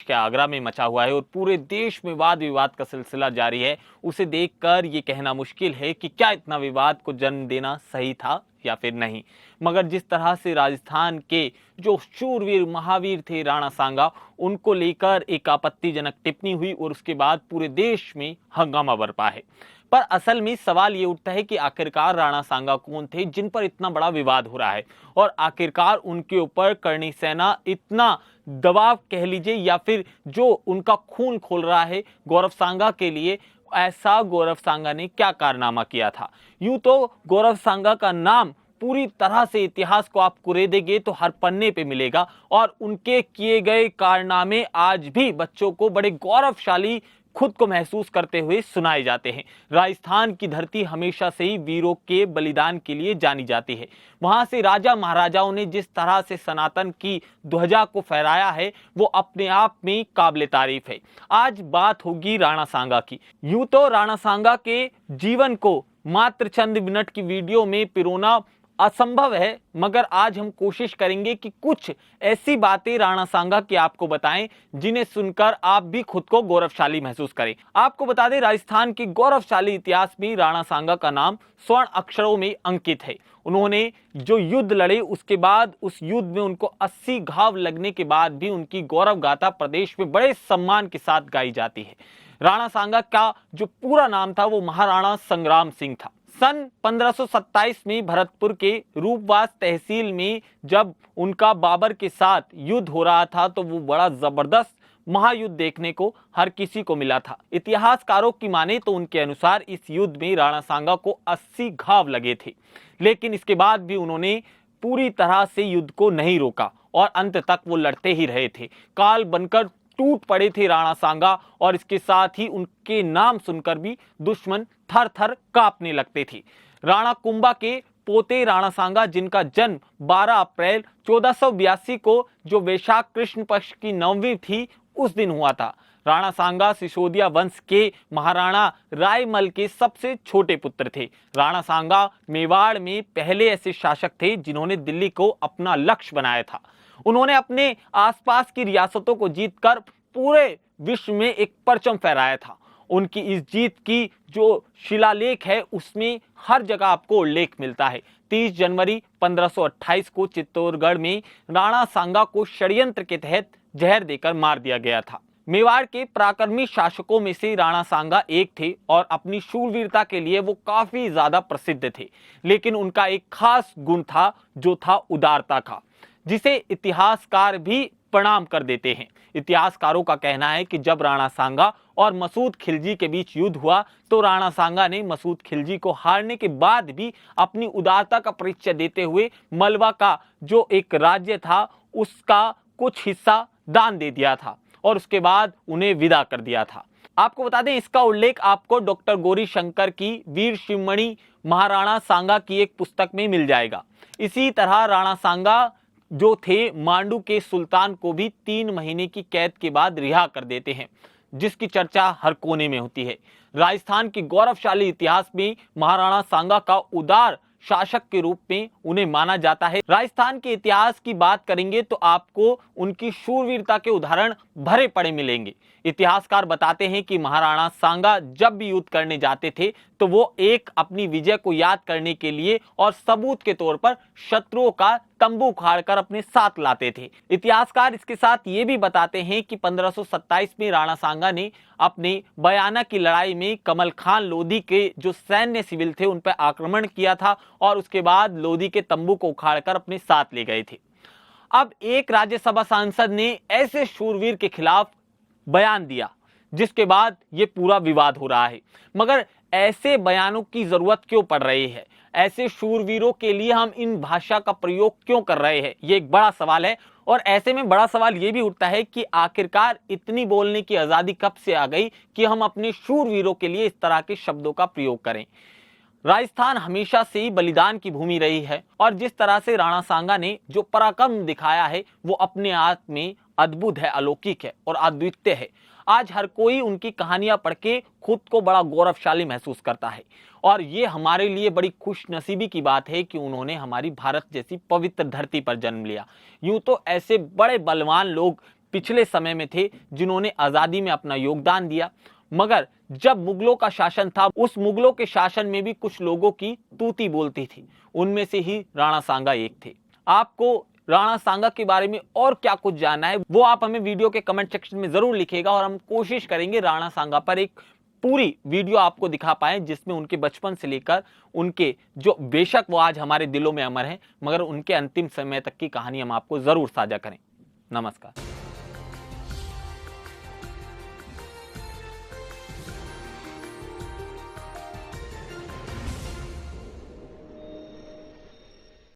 के आगरा में मचा हुआ है और पूरे देश में वाद विवाद का सिलसिला जारी है, उसे देखकर ये कहना मुश्किल है कि क्या इतना विवाद को जन्म देना सही था या फिर नहीं। मगर जिस तरह से राजस्थान के जो शूरवीर महावीर थे राणा सांगा, उनको लेकर एक आपत्तिजनक टिप्पणी हुई और उसके बाद पूरे देश में हंगामा बरपा है। पर असल में सवाल ये उठता है कि आखिरकार राणा सांगा कौन थे जिन पर इतना बड़ा विवाद हो रहा है, और आखिरकार उनके ऊपर करणी सेना इतना दबाव कह लीजिए या फिर जो उनका खून खोल रहा है गौरव सांगा के लिए, ऐसा गौरव सांगा ने क्या कारनामा किया था। यूं तो गौरव सांगा का नाम पूरी तरह से इतिहास को आप कुरेदेंगे तो हर पन्ने पे मिलेगा, और उनके किए गए कारनामे आज भी बच्चों को बड़े गौरवशाली खुद को महसूस करते हुए सुनाए जाते हैं। राजस्थान की धरती हमेशा से ही वीरों के बलिदान के लिए जानी जाती है। वहां से राजा महाराजाओं ने जिस तरह से सनातन की ध्वजा को फहराया है, वो अपने आप में काबिले तारीफ है। आज बात होगी राणा सांगा की। यूं तो राणा सांगा के जीवन को मात्र चंद मिनट की वीडियो में पिरोना असंभव है, मगर आज हम कोशिश करेंगे कि कुछ ऐसी बातें राणा सांगा की आपको बताएं जिन्हें सुनकर आप भी खुद को गौरवशाली महसूस करें। आपको बता दें, राजस्थान के गौरवशाली इतिहास में राणा सांगा का नाम स्वर्ण अक्षरों में अंकित है। उन्होंने जो युद्ध लड़े, उसके बाद उस युद्ध में उनको 80 घाव लगने के बाद भी उनकी गौरव गाथा प्रदेश में बड़े सम्मान के साथ गाई जाती है। राणा सांगा का जो पूरा नाम था वो महाराणा संग्राम सिंह था। सन 1527 में भरतपुर के रूपवास तहसील में जब उनका बाबर के साथ युद्ध हो रहा था, तो वो बड़ा जबरदस्त महायुद्ध देखने को हर किसी को मिला था। इतिहासकारों की माने तो उनके अनुसार इस युद्ध में राणा सांगा को 80 घाव लगे थे, लेकिन इसके बाद भी उन्होंने पूरी तरह से युद्ध को नहीं रोका और अंत तक वो लड़ते ही रहे थे। काल बनकर टूट पड़े थे राणा सांगा, और इसके साथ ही उनके नाम सुनकर भी दुश्मन थर थर कांपने लगते थे। राणा कुंभा के पोते राणा सांगा, जिनका जन्म 12 अप्रैल 1482 को जो वैशाख कृष्ण पक्ष की नवमी थी उस दिन हुआ था। राणा सांगा सिसोदिया वंश के महाराणा रायमल के सबसे छोटे पुत्र थे। राणा सांगा मेवाड़ में पहले ऐसे शासक थे जिन्होंने दिल्ली को अपना लक्ष्य बनाया था। उन्होंने अपने आसपास की रियासतों को जीतकर पूरे विश्व में एक परचम फहराया था। उनकी इस जीत की जो शिलालेख है उसमें हर जगह आपको उल्लेख मिलता है। 30 जनवरी 1528 को चित्तौड़गढ़ में राणा सांगा को षड्यंत्र के तहत जहर देकर मार दिया गया था। मेवाड़ के पराक्रमी शासकों में से राणा सांगा एक थे और अपनी शूरवीरता के लिए वो काफी ज्यादा प्रसिद्ध थे, लेकिन उनका एक खास गुण था जो था उदारता का, जिसे इतिहासकार भी प्रणाम कर देते हैं। इतिहासकारों का कहना है कि जब राणा सांगा और मसूद खिलजी के बीच युद्ध हुआ तो राणा सांगा ने मसूद खिलजी को हारने के बाद भी अपनी उदारता का परिचय देते हुए मलवा का जो एक राज्य था उसका कुछ हिस्सा दान दे दिया था और उसके बाद उन्हें विदा कर दिया था। आपको बता दें, इसका उल्लेख आपको डॉक्टर गौरी शंकर की वीर शिवमणि महाराणा सांगा की एक पुस्तक में मिल जाएगा। इसी तरह राणा सांगा जो थे मांडू के सुल्तान को भी 3 महीने की कैद के बाद रिहा कर देते हैं, जिसकी चर्चा हर कोने में होती है। राजस्थान के गौरवशाली इतिहास में महाराणा सांगा का उदार शासक के रूप में उन्हें माना जाता है। राजस्थान के इतिहास की बात करेंगे तो आपको उनकी शूरवीरता के उदाहरण भरे पड़े मिलेंगे। इतिहासकार बताते हैं कि महाराणा सांगा जब भी युद्ध करने जाते थे तो वो एक अपनी विजय को याद करने के लिए और सबूत के तौर पर शत्रुओं का तंबू उखाड़कर अपने साथ लाते थे। इतिहासकार इसके साथ ये भी बताते हैं कि 1527 में राणा सांगा ने अपने बयाना की लड़ाई में कमल खान लोधी के जो सैन्य सिविल थे उन पर आक्रमण किया था और उसके बाद लोधी के तंबू को उखाड़कर अपने साथ ले गए थे। अब एक राज्यसभा सांसद ने ऐसे शूरवीर के खिलाफ बयान दिया जिसके बाद ये पूरा विवाद हो रहा है। मगर ऐसे बयानों की जरूरत क्यों पड़ रही है? ऐसे शूरवीरों के लिए हम इन भाषा का प्रयोग क्यों कर रहे हैं? ये एक बड़ा सवाल है। और ऐसे में बड़ा सवाल ये भी उठता है कि आखिरकार इतनी बोलने की आजादी कब से आ गई कि हम अपने शूरवीरों के लिए इस तरह के शब्दों का प्रयोग करें। राजस्थान हमेशा से ही बलिदान की भूमि रही है और जिस तरह से राणा सांगा ने जो पराक्रम दिखाया है वो अपने आप में अद्भुत है, अलौकिक है और अद्वितीय है। आज हर कोई उनकी कहानियां पढ़ के खुद को बड़ा गौरवशाली महसूस करता है और ये हमारे लिए बड़ी खुशनसीबी की बात है कि उन्होंने हमारी भारत जैसी पवित्र धरती पर जन्म लिया। यूं तो ऐसे बड़े बलवान लोग पिछले समय में थे जिन्होंने आजादी में अपना योगदान दिया। मगर जब मुगलों का शासन था, उस मुगलों के शासन में भी कुछ लोगों की तूती बोलती थी, उनमें से ही राणा सांगा एक थे। आपको राणा सांगा के बारे में और क्या कुछ जानना है वो आप हमें वीडियो के कमेंट सेक्शन में जरूर लिखिएगा और हम कोशिश करेंगे राणा सांगा पर एक पूरी वीडियो आपको दिखा पाए जिसमें उनके बचपन से लेकर उनके जो बेशक वो आज हमारे दिलों में अमर हैं, मगर उनके अंतिम समय तक की कहानी हम आपको जरूर साझा करें। नमस्कार।